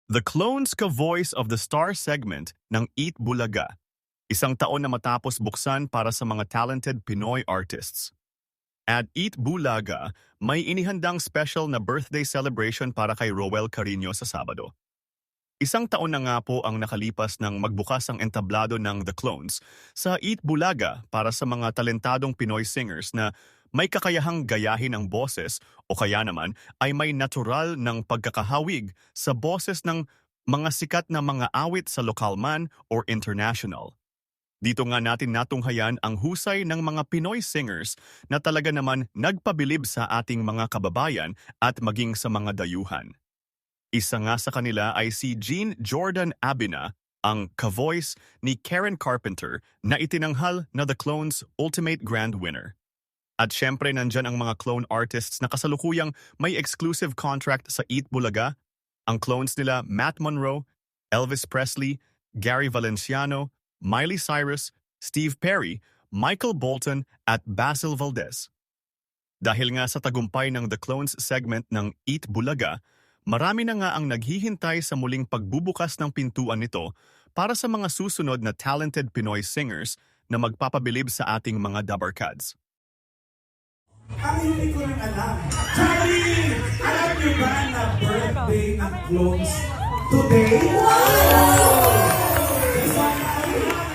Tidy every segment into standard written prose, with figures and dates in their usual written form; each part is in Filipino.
The clones ka-voice of the star segment ng Eat Bulaga. Isang taon na matapos buksan para sa mga talented Pinoy artists. At Eat Bulaga, may inihandang special na birthday celebration para kay Roel Carino sa Sabado. Isang taon na nga po ang nakalipas ng magbukas ang entablado ng The Clones sa Eat Bulaga para sa mga talentadong Pinoy singers na may kakayahang gayahin ang boses o kaya naman ay may natural ng pagkakahawig sa boses ng mga sikat na mga awit sa lokal man or international. Dito nga natin natunghayan ang husay ng mga Pinoy singers na talaga naman nagpabilib sa ating mga kababayan at maging sa mga dayuhan. Isa nga sa kanila ay si Jean Jordan Abina, ang ka-voice ni Karen Carpenter na itinanghal na The Clones Ultimate Grand Winner. At syempre nandyan ang mga clone artists na kasalukuyang may exclusive contract sa Eat Bulaga, ang clones nila Matt Monroe, Elvis Presley, Gary Valenciano, Miley Cyrus, Steve Perry, Michael Bolton at Basil Valdez. Dahil nga sa tagumpay ng The Clones segment ng Eat Bulaga, marami na nga ang naghihintay sa muling pagbubukas ng pintuan nito para sa mga susunod na talented Pinoy singers na magpapabilib sa ating mga dabarkads. Ang hindi ko rin alam. Charlie! Alam niyo ba na birthday ng Clones today? Wow!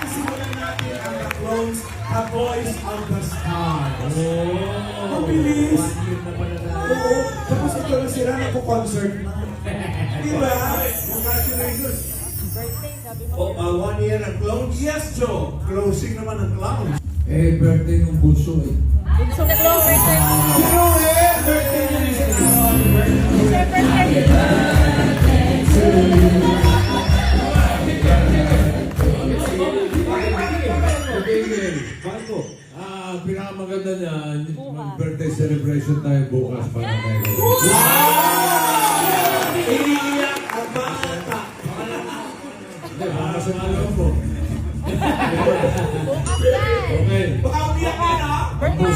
Simulan natin ang The Clones, The Voice of the Stars. Oh! Mabilis! 1 year na pala na. Oo. Tapos ito na sila nagpo-concert na. Diba? Congratulations! Oh, 1 year ng Clones? Yes, Joe! Closing naman ng Clowns. Eh, birthday ng bunso eh. Bunso na Clone birthday. Sino eh? Birthday niya ni Sir Marco, pinakamaganda niyan, mag-birthday celebration tayo bukas para kayo. Wow! Iiyak ang bata! Hindi, para sa alam mo. Bukas yan. Okay. Baka umiyak ka na! Birthday.